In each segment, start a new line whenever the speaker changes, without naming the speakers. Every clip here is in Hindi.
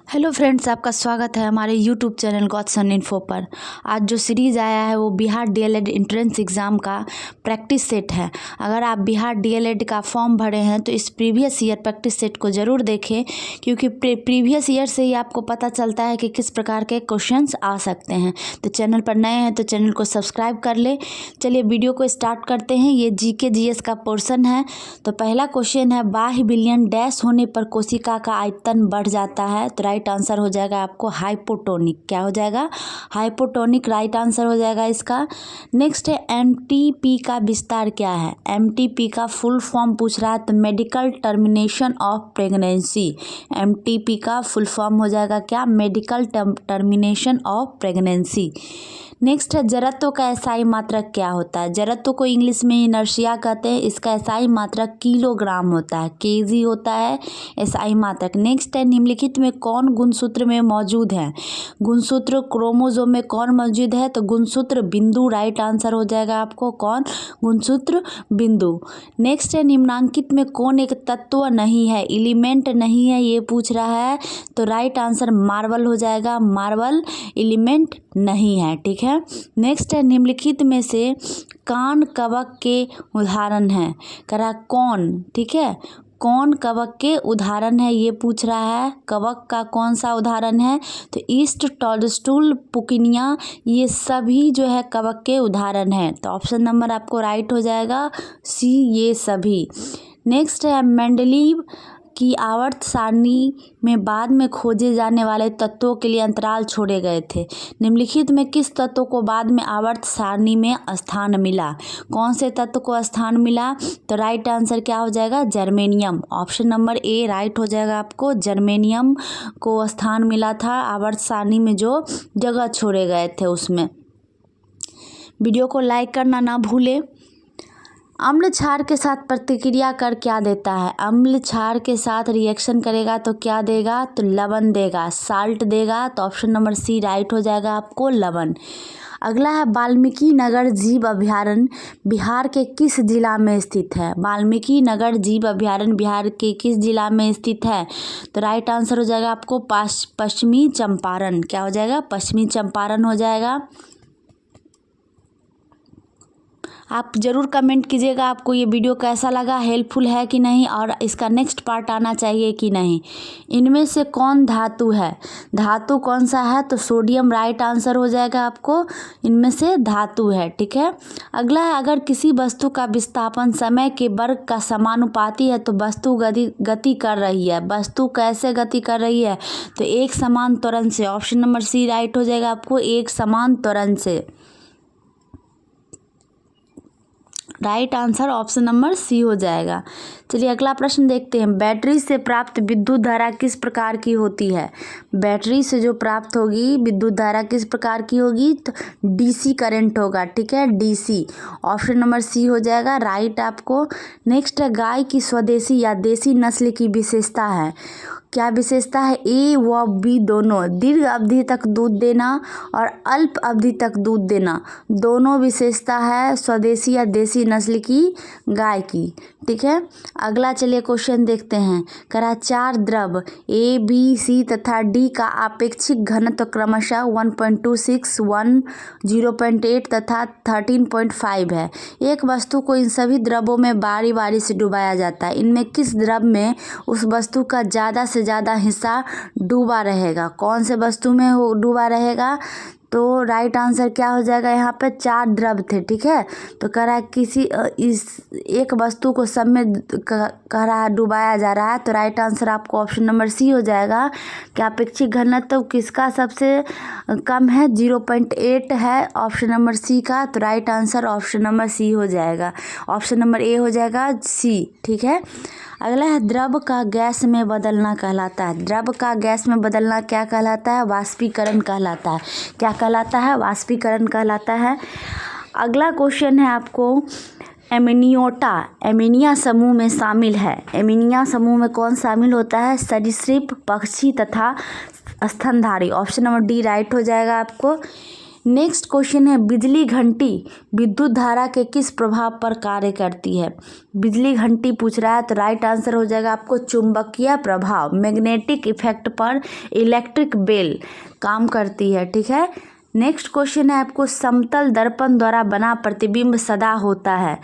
हेलो फ्रेंड्स, आपका स्वागत है हमारे यूट्यूब चैनल गॉडसन इन्फो पर। आज जो सीरीज़ आया है वो बिहार डीएलएड एंट्रेंस एग्ज़ाम का प्रैक्टिस सेट है। अगर आप बिहार डीएलएड का फॉर्म भरे हैं तो इस प्रीवियस ईयर प्रैक्टिस सेट को ज़रूर देखें, क्योंकि प्रीवियस ईयर से ही आपको पता चलता है कि किस प्रकार के क्वेश्चंस आ सकते हैं। तो चैनल पर नए हैं तो चैनल को सब्सक्राइब कर ले। चलिए वीडियो को स्टार्ट करते हैं। ये जीके जीएस का पोर्सन है। तो पहला क्वेश्चन है, बाह्य विलयन डैश होने पर कोशिका का आयतन बढ़ जाता है। तो राइट आंसर हो जाएगा आपको हाइपोटोनिक। क्या हो जाएगा? हाइपोटोनिक राइट आंसर हो जाएगा इसका। नेक्स्ट है, एमटीपी का विस्तार क्या है? एमटीपी का फुल फॉर्म पूछ रहा है तो medical termination of pregnancy. MTP का फुल फॉर्म हो जाएगा क्या? Medical termination of pregnancy. Next है, जड़त्व का एसआई मात्रक क्या होता है? जड़त्व को इंग्लिश में इनर्शिया कहते हैं। इसका एसआई मात्रक किलोग्राम होता है, केजी होता है एसआई मात्रक। नेक्स्ट है, निम्नलिखित में कौन गुणसूत्र में मौजूद है? गुणसूत्र क्रोमोसोम में कौन मौजूद है? तो गुणसूत्र बिंदु राइट आंसर हो जाएगा आपको। कौन? गुणसूत्र बिंदु। नेक्स्ट है, निम्नांकित में कौन एक तत्व नहीं है, एलिमेंट नहीं है, ये पूछ रहा है। तो राइट आंसर मार्बल हो जाएगा। मार्बल एलिमेंट नहीं है। ठीक है। नेक्स्ट है, निम्नलिखित में से कान कवक के उदाहरण है। करा कौन? ठीक है, कौन कवक के उदाहरण है ये पूछ रहा है। कवक का कौन सा उदाहरण है? तो ईस्ट, टॉडस्टूल, पुकिनिया, ये सभी जो है कवक के उदाहरण है। तो ऑप्शन नंबर आपको राइट हो जाएगा सी, ये सभी। नेक्स्ट है, मेंडलीव की आवर्त सारणी में बाद में खोजे जाने वाले तत्वों के लिए अंतराल छोड़े गए थे। निम्नलिखित में किस तत्व को बाद में आवर्त सारणी में स्थान मिला? कौन से तत्व को स्थान मिला? तो राइट आंसर क्या हो जाएगा? Germanium. Option number A right हो जाएगा आपको। जर्मेनियम को स्थान मिला था आवर्त सारणी में, जो जगह छोड़े गए थे उसमें। वीडियो को लाइक करना ना भूले। अम्ल क्षार के साथ प्रतिक्रिया कर क्या देता है? अम्ल क्षार के साथ रिएक्शन करेगा तो क्या देगा? तो लवण देगा, साल्ट देगा। तो ऑप्शन नंबर सी राइट हो जाएगा आपको, लवण। अगला है, वाल्मीकि नगर जीव अभयारण्य बिहार के किस जिला में स्थित है? वाल्मीकि नगर जीव अभयारण्य बिहार के किस जिला में स्थित है? तो राइट आंसर हो जाएगा आपको पश्चिमी चंपारण। क्या हो जाएगा? पश्चिमी चंपारण हो जाएगा। आप ज़रूर कमेंट कीजिएगा आपको ये वीडियो कैसा लगा, हेल्पफुल है कि नहीं, और इसका नेक्स्ट पार्ट आना चाहिए कि नहीं। इनमें से कौन धातु है? धातु कौन सा है? तो सोडियम राइट आंसर हो जाएगा आपको। इनमें से धातु है। ठीक है। अगला है, अगर किसी वस्तु का विस्थापन समय के वर्ग का समानुपाती है तो वस्तु गति कर रही है। वस्तु कैसे गति कर रही है? तो एक समान त्वरण से। ऑप्शन नंबर सी राइट हो जाएगा आपको, एक समान त्वरण से। Right answer option number C हो जाएगा। चलिए अगला प्रश्न देखते हैं। बैटरी से प्राप्त विद्युत धारा किस प्रकार की होती है? बैटरी से जो प्राप्त होगी विद्युत धारा किस प्रकार की होगी? तो डीसी करंट होगा। ठीक है, डीसी। ऑप्शन नंबर सी हो जाएगा राइट आपको। नेक्स्ट है, गाय की स्वदेशी या देसी नस्ल की विशेषता है। क्या विशेषता है? ए व बी दोनों। दीर्घ अवधि तक दूध देना और अल्प अवधि तक दूध देना, दोनों विशेषता है स्वदेशी या देसी नस्ल की गाय की। ठीक है। अगला चलिए क्वेश्चन देखते हैं। करा चार द्रव ए, बी, सी तथा डी का आपेक्षिक घनत्व क्रमशः 1.26, 1, 0.8 तथा 13.5 है। एक वस्तु को इन सभी द्रवों में बारी बारी से डुबाया जाता है। इनमें किस द्रव में उस वस्तु का ज़्यादा से ज़्यादा हिस्सा डूबा रहेगा? कौन से वस्तु में वो डूबा रहेगा? तो राइट आंसर क्या हो जाएगा? यहाँ पे चार द्रव थे। ठीक है। तो कह रहा है किसी इस एक वस्तु को सब में कह रहा है डुबाया जा रहा है। तो राइट आंसर आपको ऑप्शन नंबर सी हो जाएगा। कि अपेक्षिक घनत्व किसका सबसे कम है? 0.8 है ऑप्शन नंबर सी का। तो right answer option number C हो जाएगा। ऑप्शन नंबर ए हो जाएगा सी। ठीक है। अगला है, द्रव का गैस में बदलना कहलाता है। द्रव का गैस में बदलना क्या कहलाता है? वाष्पीकरण कहलाता है। क्या कहलाता है? वाष्पीकरण कहलाता है। अगला क्वेश्चन है आपको, एमिनियोटा एमिनिया समूह में शामिल है। एमिनिया समूह में कौन शामिल होता है? सरीसृप, पक्षी तथा स्तनधारी। ऑप्शन नंबर डी राइट हो जाएगा आपको। नेक्स्ट क्वेश्चन है, बिजली घंटी विद्युत धारा के किस प्रभाव पर कार्य करती है? बिजली घंटी पूछ रहा है तो राइट आंसर हो जाएगा आपको चुंबकीय प्रभाव, मैग्नेटिक इफेक्ट पर इलेक्ट्रिक बेल काम करती है। ठीक है। नेक्स्ट क्वेश्चन है आपको, समतल दर्पण द्वारा बना प्रतिबिंब सदा होता है।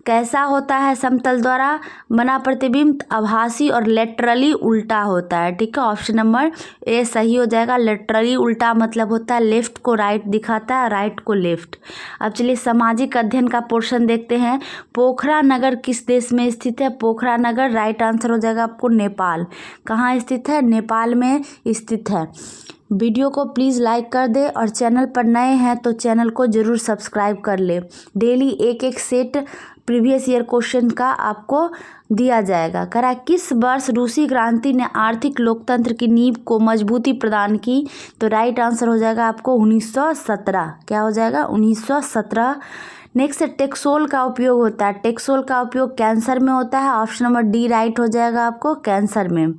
कैसा होता है समतल द्वारा बना प्रतिबिंब? आभासी और लेटरली उल्टा होता है। ठीक है। ऑप्शन नंबर ए सही हो जाएगा। लेटरली उल्टा मतलब होता है लेफ्ट को राइट दिखाता है, राइट को लेफ्ट। अब चलिए सामाजिक अध्ययन का पोर्शन देखते हैं। पोखरा नगर किस देश में स्थित है? पोखरा नगर राइट आंसर हो जाएगा आपको नेपाल। कहाँ स्थित है? नेपाल में स्थित है। वीडियो को प्लीज़ लाइक कर दे और चैनल पर नए हैं तो चैनल को ज़रूर सब्सक्राइब कर ले। डेली एक एक सेट प्रीवियस ईयर क्वेश्चन का आपको दिया जाएगा। करा किस वर्ष रूसी क्रांति ने आर्थिक लोकतंत्र की नींव को मजबूती प्रदान की? तो राइट आंसर हो जाएगा आपको 1917। क्या हो जाएगा? 1917। नेक्स्ट टेक्सोल का उपयोग होता है। टेक्सोल का उपयोग कैंसर में होता है। ऑप्शन नंबर डी राइट हो जाएगा आपको, कैंसर में।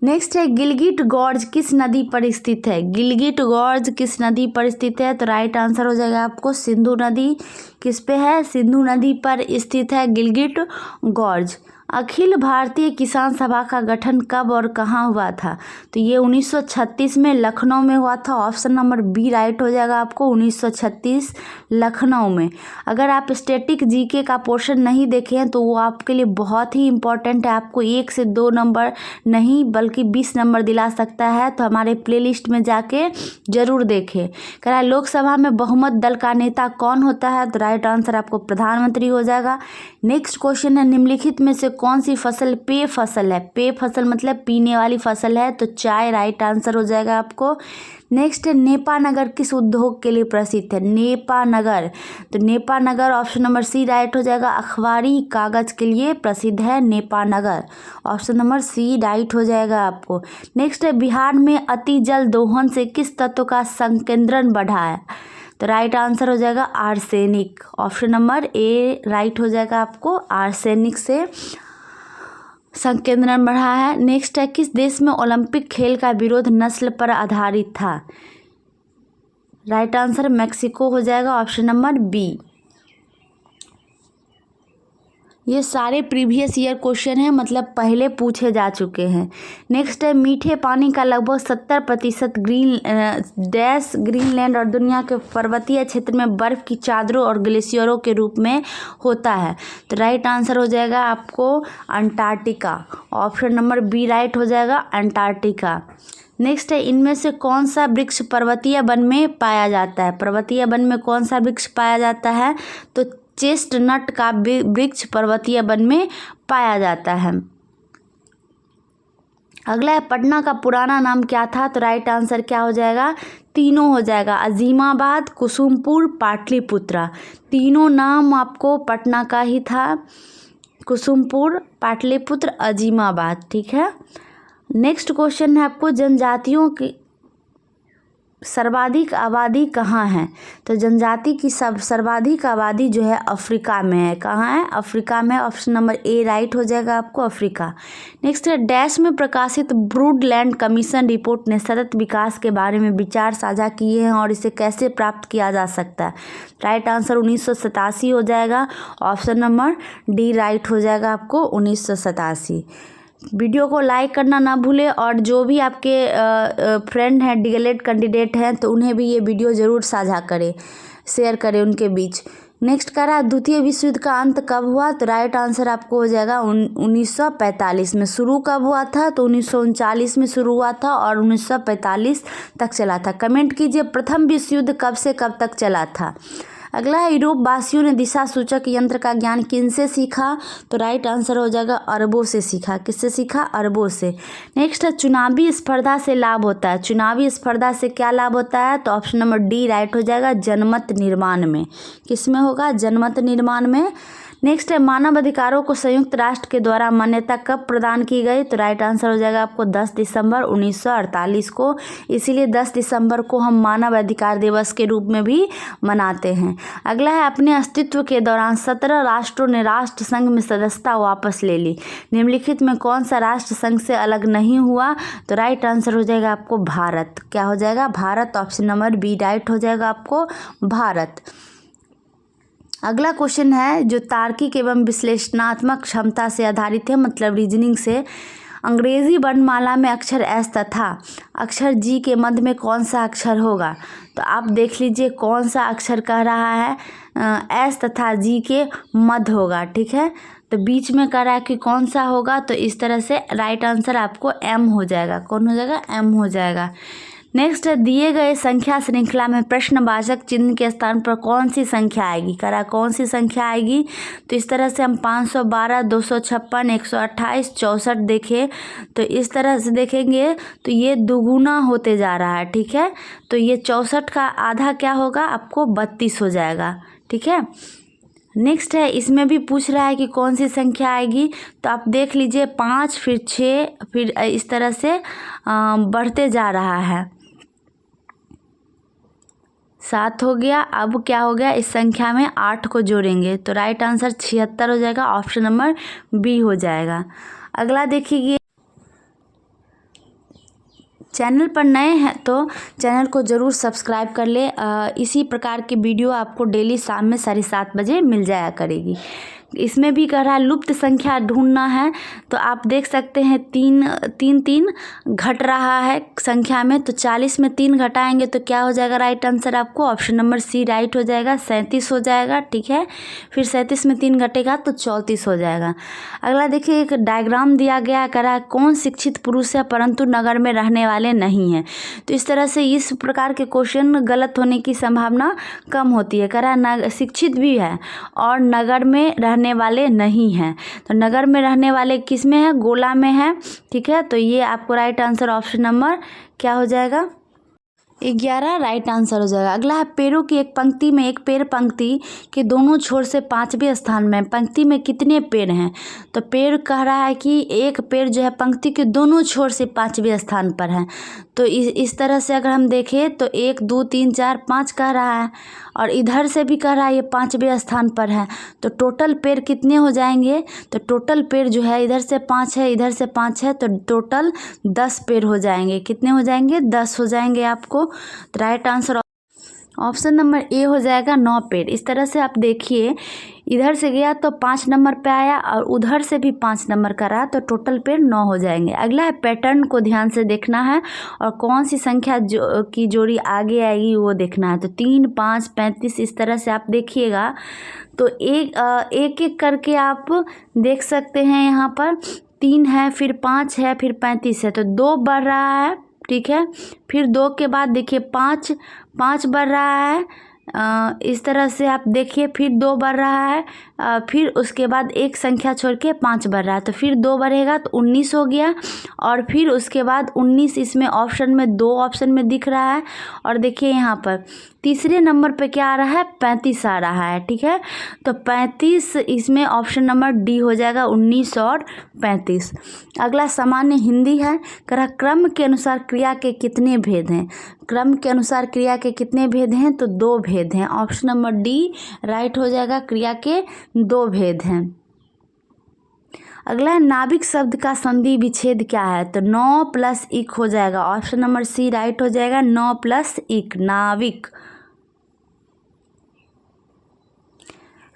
नेक्स्ट है, गिलगिट गॉर्ज किस नदी पर स्थित है? गिलगिट गॉर्ज किस नदी पर स्थित है? तो राइट आंसर हो जाएगा आपको सिंधु नदी। किस पे है? सिंधु नदी पर स्थित है गिलगिट गॉर्ज। अखिल भारतीय किसान सभा का गठन कब और कहाँ हुआ था? तो ये 1936 में लखनऊ में हुआ था। ऑप्शन नंबर बी राइट हो जाएगा आपको, 1936 लखनऊ में। अगर आप स्टैटिक जीके का पोर्शन नहीं देखे हैं तो वो आपके लिए बहुत ही इंपॉर्टेंट है। आपको 1 से 2 नंबर नहीं बल्कि 20 नंबर दिला सकता है, तो हमारे प्लेलिस्ट में जाके जरूर देखें। कह रहा है लोकसभा में बहुमत दल का नेता कौन होता है? तो राइट आंसर आपको प्रधानमंत्री हो जाएगा। नेक्स्ट क्वेश्चन है, निम्नलिखित में से कौन सी फसल पेय फसल है? पेय फसल मतलब पीने वाली फसल है, तो चाय राइट आंसर हो जाएगा आपको। नेक्स्ट है, नेपानगर किस उद्योग के लिए प्रसिद्ध है? नेपानगर, तो Nepanagar option number C right हो जाएगा। अखबारी कागज के लिए प्रसिद्ध है Nepanagar. Option number C right हो जाएगा आपको। नेक्स्ट है, बिहार में अति जल दोहन से किस तत्व का संकेंद्रण बढ़ा है? तो राइट आंसर हो जाएगा arsenic. Option number A right हो जाएगा आपको, आर्सेनिक से संकेंद्रण बढ़ा है। नेक्स्ट है, किस देश में ओलंपिक खेल का विरोध नस्ल पर आधारित था? राइट आंसर मेक्सिको हो जाएगा। Option number B. ये सारे प्रीवियस ईयर क्वेश्चन हैं, मतलब पहले पूछे जा चुके हैं। नेक्स्ट है, मीठे पानी का लगभग 70% ग्रीनलैंड और दुनिया के पर्वतीय क्षेत्र में बर्फ की चादरों और ग्लेशियरों के रूप में होता है। तो राइट आंसर हो जाएगा आपको Antarctica. Option number B right हो जाएगा, अंटार्कटिका। नेक्स्ट है, इनमें से कौन सा वृक्ष पर्वतीय वन में पाया जाता है? पर्वतीय वन में कौन सा वृक्ष पाया जाता है? तो चेस्टनट का वृक्ष पर्वतीय वन में पाया जाता है। अगला है, पटना का पुराना नाम क्या था? तो राइट आंसर क्या हो जाएगा? तीनों हो जाएगा, अजीमाबाद, कुसुमपुर, पाटलिपुत्रा। तीनों नाम आपको पटना का ही था, कुसुमपुर, पाटलिपुत्र, अजीमाबाद। ठीक है। नेक्स्ट क्वेश्चन है आपको, जनजातियों की सर्वाधिक आबादी कहाँ है? तो जनजाति की सर्वाधिक आबादी जो है अफ्रीका में है। कहाँ है? अफ्रीका में। ऑप्शन नंबर ए राइट हो जाएगा आपको, अफ्रीका। नेक्स्ट है, डैश में प्रकाशित ब्रूडलैंड कमीशन रिपोर्ट ने सतत विकास के बारे में विचार साझा किए हैं और इसे कैसे प्राप्त किया जा सकता है? राइट आंसर 1987 हो जाएगा। ऑप्शन नंबर डी राइट हो जाएगा आपको, 1987। वीडियो को लाइक करना ना भूले और जो भी आपके फ्रेंड हैं डीएलएड कैंडिडेट हैं तो उन्हें भी ये वीडियो ज़रूर साझा करें, शेयर करें उनके बीच। नेक्स्ट कह रहा है, द्वितीय विश्व युद्ध का अंत कब हुआ? तो राइट आंसर आपको हो जाएगा 1945 में। शुरू कब हुआ था? तो 1939 में शुरू हुआ था और 1945 तक चला था। कमेंट कीजिए प्रथम विश्व युद्ध कब से कब तक चला था। अगला है, यूरोप वासियों ने दिशा सूचक यंत्र का ज्ञान किनसे सीखा? तो राइट आंसर हो जाएगा अरबों से सीखा। किससे सीखा? अरबों से। नेक्स्ट है, चुनावी स्पर्धा से लाभ होता है। चुनावी स्पर्धा से क्या लाभ होता है? तो ऑप्शन नंबर डी राइट हो जाएगा, जनमत निर्माण में। किस में होगा? जनमत निर्माण में। नेक्स्ट है मानव अधिकारों को संयुक्त राष्ट्र के द्वारा मान्यता कब प्रदान की गई, तो राइट आंसर हो जाएगा आपको 10 दिसंबर 1948 को। इसीलिए 10 दिसंबर को हम मानव अधिकार दिवस के रूप में भी मनाते हैं। अगला है अपने अस्तित्व के दौरान 17 राष्ट्रों ने राष्ट्र संघ में सदस्यता वापस ले ली। निम्नलिखित में कौन सा राष्ट्र संघ से अलग नहीं हुआ, तो राइट आंसर हो जाएगा आपको भारत। क्या हो जाएगा, Bharat. Option number B right हो जाएगा आपको भारत। अगला क्वेश्चन है जो तार्किक एवं विश्लेषणात्मक क्षमता से आधारित है, मतलब रीजनिंग से। अंग्रेजी वर्णमाला में अक्षर एस तथा अक्षर जी के मध्य में कौन सा अक्षर होगा, तो आप देख लीजिए कौन सा अक्षर कह रहा है, एस तथा जी के मध्य होगा। ठीक है, तो बीच में कह रहा है कि कौन सा होगा, तो इस तरह से राइट आंसर आपको एम हो जाएगा। कौन हो जाएगा, एम हो जाएगा। नेक्स्ट है दिए गए संख्या श्रृंखला में प्रश्नवाचक चिन्ह के स्थान पर कौन सी संख्या आएगी, करा कौन सी संख्या आएगी, तो इस तरह से हम 512, 256, 128, 64 देखें तो इस तरह से देखेंगे तो ये दुगुना होते जा रहा है। ठीक है, तो ये 64 का आधा क्या होगा, आपको 32 हो जाएगा। ठीक है, नेक्स्ट है इसमें भी पूछ रहा है कि कौन सी संख्या आएगी, तो आप देख लीजिए 5 फिर 6 फिर इस तरह से बढ़ते जा रहा है। 7 हो गया, अब क्या हो गया, इस संख्या में 8 को जोड़ेंगे तो राइट आंसर 76 हो जाएगा। ऑप्शन नंबर बी हो जाएगा। अगला देखिए, चैनल पर नए हैं तो चैनल को ज़रूर सब्सक्राइब कर ले। इसी प्रकार की वीडियो आपको डेली शाम में 7:30 बजे मिल जाया करेगी। इसमें भी कह रहा है लुप्त संख्या ढूंढना है, तो आप देख सकते हैं 3 घट रहा है संख्या में, तो 40 में 3 घटाएंगे तो क्या हो जाएगा, राइट आंसर आपको ऑप्शन नंबर सी राइट हो जाएगा, 37 हो जाएगा। ठीक है, फिर 37 में 3 घटेगा तो 34 हो जाएगा। अगला देखिए एक डायग्राम दिया गया, कह रहा है कौन शिक्षित पुरुष है परंतु नगर में रहने वाले नहीं हैं, तो इस तरह से इस प्रकार के क्वेश्चन गलत होने की संभावना कम होती है। कह रहा है शिक्षित भी है और नगर में रहने वाले नहीं हैं, तो नगर में रहने वाले किस में है, गोला में है। ठीक है, तो ये आपको राइट आंसर ऑप्शन नंबर क्या हो जाएगा, 11 राइट आंसर हो जाएगा। अगला है पेड़ों की एक पंक्ति में एक पेड़ पंक्ति के दोनों छोर से 5वें स्थान में, पंक्ति में कितने पेड़ हैं, तो पेड़ कह रहा है कि एक पेड़ जो है पंक्ति के दोनों छोर से 5वें स्थान पर है। तो इस तरह से अगर हम देखें तो 1 2 3 4 5 कह रहा है और इधर से भी कह रहा है ये 5वें स्थान पर है, तो टोटल पेड़ कितने हो जाएंगे, तो टोटल पेड़ जो है इधर से 5 है इधर से 5 है, तो टोटल 10 पेड़ हो जाएंगे। कितने हो जाएंगे, 10 हो जाएंगे आपको। तो right answer option number A हो जाएगा, 9 पेड़। इस तरह से आप देखिए इधर से गया तो 5 नंबर पे आया और उधर से भी 5 नंबर का रहा, तो टोटल पेड़ 9 हो जाएंगे। अगला है पैटर्न को ध्यान से देखना है और कौन सी संख्या की जोड़ी आगे आएगी वो देखना है। तो 3 5 35 इस तरह से आप देखिएगा तो एक एक करके आप देख सकते हैं। यहाँ पर 3 है फिर 5 है फिर 35 है, तो 2 बढ़ रहा है। ठीक है, फिर 2 के बाद देखिए 5 बढ़ रहा है। इस तरह से आप देखिए फिर 2 बढ़ रहा है, फिर उसके बाद एक संख्या छोड़ के 5 बढ़ रहा है, तो फिर 2 बढ़ेगा तो 19 हो गया। और फिर उसके बाद 19 इसमें ऑप्शन में 2 ऑप्शन में दिख रहा है। और देखिए यहाँ पर तीसरे नंबर पे क्या आ रहा है, 35 आ रहा है। ठीक है, तो 35 इसमें ऑप्शन नंबर डी हो जाएगा, 19 और 35। अगला सामान्य हिंदी है, क्रम के अनुसार क्रिया के कितने भेद हैं, क्रम के अनुसार क्रिया के कितने भेद हैं, तो 2 भेद हैं। ऑप्शन नंबर डी राइट हो जाएगा, क्रिया के 2 भेद हैं। अगला है नाविक शब्द का संधि विच्छेद क्या है, तो 9 + इक हो जाएगा। ऑप्शन नंबर सी राइट हो जाएगा, 9 + इक नाविक।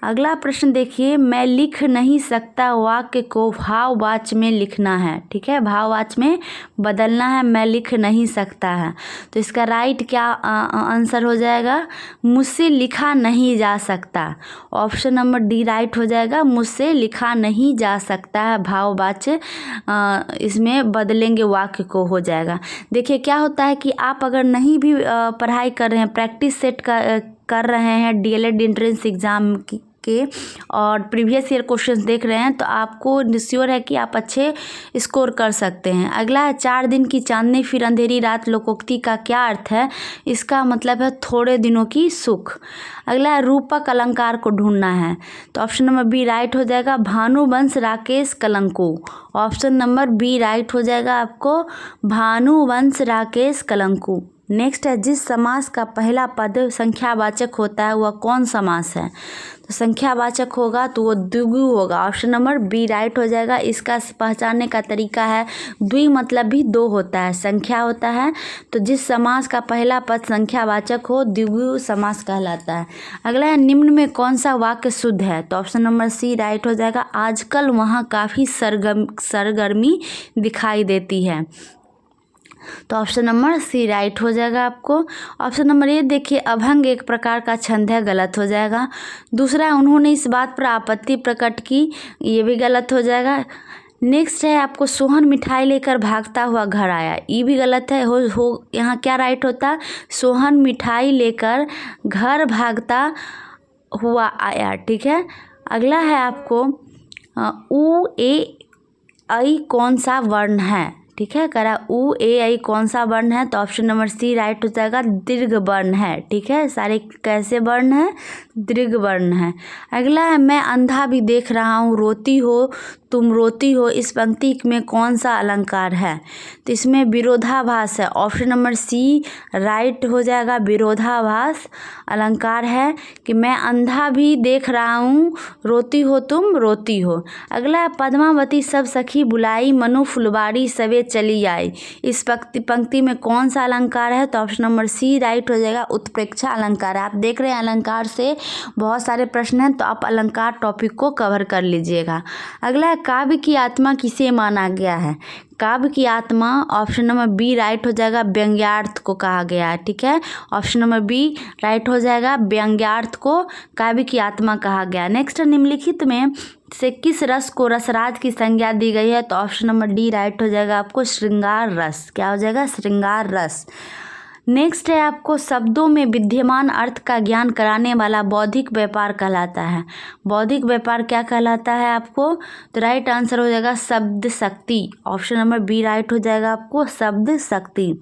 अगला प्रश्न देखिए, मैं लिख नहीं सकता वाक्य को भाववाच्य में लिखना है। ठीक है, भाववाच्य में बदलना है, मैं लिख नहीं सकता है, तो इसका राइट क्या आंसर हो जाएगा, मुझसे लिखा नहीं जा सकता। ऑप्शन नंबर डी राइट हो जाएगा, मुझसे लिखा नहीं जा सकता है, भाववाच्य इसमें बदलेंगे वाक्य को हो जाएगा। देखिए क्या होता है कि आप अगर नहीं भी पढ़ाई कर रहे हैं, प्रैक्टिस सेट कर रहे हैं डीएलएड एंट्रेंस एग्ज़ाम के और प्रीवियस ईयर क्वेश्चंस देख रहे हैं तो आपको श्योर है कि आप अच्छे स्कोर कर सकते हैं। अगला है 4 दिन की चांदनी फिर अंधेरी रात लोकोक्ति का क्या अर्थ है? इसका मतलब है थोड़े दिनों की सुख। अगला है रूपक अलंकार को ढूंढना है, तो ऑप्शन नंबर बी राइट हो जाएगा भानुवंश राकेश कलंको। ऑप्शन नंबर बी राइट हो जाएगा आपको भानुवंश राकेश कलंको। नेक्स्ट है जिस समास का पहला पद संख्यावाचक होता है वह कौन समास है? तो संख्यावाचक होगा तो वो द्विगु होगा। ऑप्शन नंबर बी राइट हो जाएगा। इसका पहचानने का तरीका है द्वि मतलब भी दो होता है, संख्या होता है, तो जिस समास का पहला पद संख्यावाचक हो द्विगु समास कहलाता है। अगला है निम्न में कौन सा वाक्य शुद्ध है? तो ऑप्शन नंबर सी राइट हो जाएगा आजकल वहाँ काफ़ी सरगर्मी दिखाई देती है, तो ऑप्शन नंबर सी राइट हो जाएगा आपको। ऑप्शन नंबर ए देखिए अभंग एक प्रकार का छंद है, गलत हो जाएगा। दूसरा उन्होंने इस बात पर आपत्ति प्रकट की, ये भी गलत हो जाएगा। नेक्स्ट है आपको सोहन मिठाई लेकर भागता हुआ घर आया, ये भी गलत है। हो यहाँ क्या राइट होता? सोहन मिठाई लेकर घर भागता हुआ आया, ठीक है। अगला है आपको उ ए ऐ कौन सा वर्ण है? ठीक है, करा उ ए ऐ कौन सा वर्ण है? तो ऑप्शन नंबर सी राइट हो जाएगा दीर्घ वर्ण है, ठीक है। सारे कैसे वर्ण है? दीर्घ वर्ण है। अगला है मैं अंधा भी देख रहा हूँ रोती हो तुम रोती हो, इस पंक्ति में कौन सा अलंकार है? तो इसमें विरोधाभास है। ऑप्शन नंबर सी राइट हो जाएगा, विरोधाभास अलंकार है कि मैं अंधा भी देख रहा हूँ रोती हो तुम रोती हो। अगला है पद्मावती सब सखी बुलाई मनु फुलवारी सवे चली आई, इस पंक्ति में कौन सा अलंकार है? तो ऑप्शन नंबर सी राइट हो जाएगा, उत्प्रेक्षा अलंकार है। आप देख रहे हैं अलंकार से बहुत सारे प्रश्न हैं, तो आप अलंकार टॉपिक को कवर कर लीजिएगा। अगला है काव्य की आत्मा किसे माना गया है? काव्य की आत्मा ऑप्शन नंबर बी राइट हो जाएगा, व्यंग्यार्थ को कहा गया है, ठीक है। ऑप्शन नंबर बी राइट हो जाएगा, व्यंग्यार्थ को काव्य की आत्मा कहा गया। नेक्स्ट निम्नलिखित में से किस रस को रसराज की संज्ञा दी गई है? तो ऑप्शन नंबर डी राइट हो जाएगा आपको, श्रृंगार रस। क्या हो जाएगा? श्रृंगार रस। नेक्स्ट है आपको शब्दों में विद्यमान अर्थ का ज्ञान कराने वाला बौद्धिक व्यापार कहलाता है। बौद्धिक व्यापार क्या कहलाता है आपको? तो राइट आंसर हो जाएगा शब्द शक्ति। ऑप्शन नंबर बी राइट हो जाएगा आपको, शब्द शक्ति।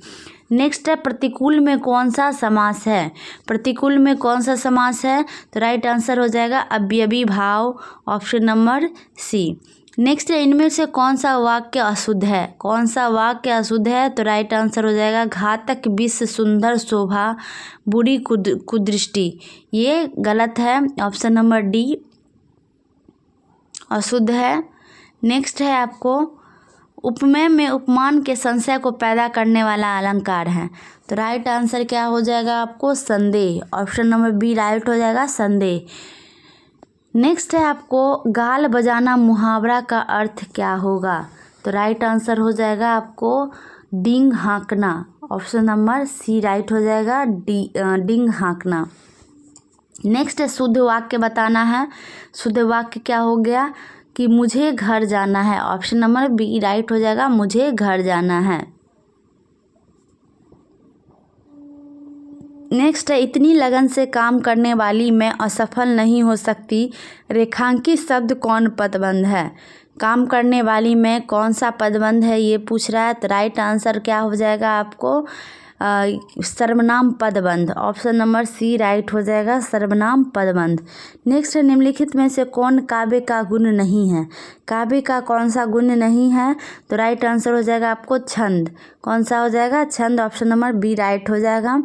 नेक्स्ट है प्रतिकूल में कौन सा समास है? प्रतिकूल में कौन सा समास है? तो राइट आंसर हो जाएगा अवयवी भाव। ऑप्शन नंबर सी। नेक्स्ट है इनमें से कौन सा वाक्य अशुद्ध है? कौन सा वाक्य अशुद्ध है? तो राइट आंसर हो जाएगा घातक विष सुंदर शोभा बुरी कुदृष्टि, ये गलत है। ऑप्शन नंबर डी अशुद्ध है। नेक्स्ट है आपको उपमेय में उपमान के संशय को पैदा करने वाला अलंकार है, तो राइट आंसर क्या हो जाएगा आपको? संदेह। ऑप्शन नंबर बी राइट हो जाएगा, संदेह। नेक्स्ट है आपको गाल बजाना मुहावरा का अर्थ क्या होगा? तो राइट आंसर हो जाएगा आपको डींग हाँकना। ऑप्शन नंबर सी राइट हो जाएगा, डींग हाँकना। नेक्स्ट है शुद्ध वाक्य बताना है। शुद्ध वाक्य क्या हो गया कि मुझे घर जाना है। ऑप्शन नंबर बी राइट हो जाएगा, मुझे घर जाना है। नेक्स्ट है इतनी लगन से काम करने वाली मैं असफल नहीं हो सकती, रेखांकित शब्द कौन पदबंध है? काम करने वाली मैं कौन सा पदबंध है ये पूछ रहा है, तो राइट आंसर क्या हो जाएगा आपको? सर्वनाम पदबंध। ऑप्शन नंबर सी राइट हो जाएगा, सर्वनाम पदबंध। नेक्स्ट है निम्नलिखित में से कौन काव्य का गुण नहीं है? काव्य का कौन सा गुण नहीं है? तो राइट आंसर हो जाएगा आपको छंद। कौन सा हो जाएगा? छंद। ऑप्शन नंबर बी राइट हो जाएगा।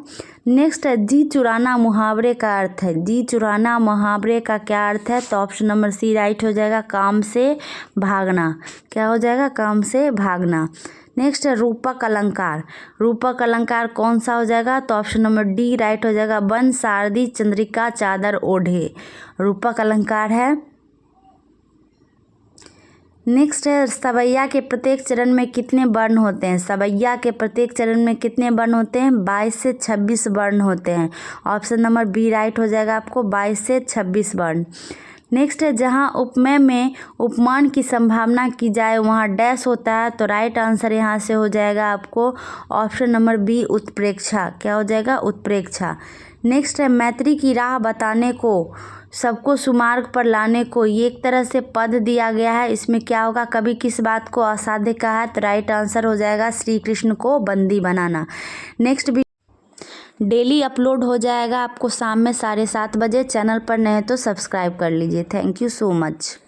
नेक्स्ट है जी चुराना मुहावरे का अर्थ है। जी चुराना मुहावरे का क्या अर्थ है? तो ऑप्शन नंबर सी राइट हो जाएगा, काम से भागना। क्या हो जाएगा? काम से भागना। नेक्स्ट है रूपक अलंकार। रूपक अलंकार कौन सा हो जाएगा? तो ऑप्शन नंबर डी राइट हो जाएगा, वन सारदी चंद्रिका चादर ओढ़े, रूपक अलंकार है। नेक्स्ट है सवैया के प्रत्येक चरण में कितने वर्ण होते हैं? सवैया के प्रत्येक चरण में कितने वर्ण होते हैं? 22 से 26 वर्ण होते हैं। ऑप्शन नंबर बी राइट हो जाएगा आपको, 22 से 26 वर्ण। नेक्स्ट है जहाँ उपमेय में उपमान की संभावना की जाए वहाँ डैश होता है, तो राइट आंसर यहाँ से हो जाएगा आपको ऑप्शन नंबर बी उत्प्रेक्षा। क्या हो जाएगा? उत्प्रेक्षा। नेक्स्ट है मैत्री की राह बताने को, सबको सुमार्ग पर लाने को, ये एक तरह से पद दिया गया है, इसमें क्या होगा? कभी किस बात को असाध्य कहा है, तो राइट आंसर हो जाएगा श्री कृष्ण को बंदी बनाना। नेक्स्ट भी डेली अपलोड हो जाएगा आपको शाम में 7:30 बजे। चैनल पर नए तो सब्सक्राइब कर लीजिए। Thank you so much.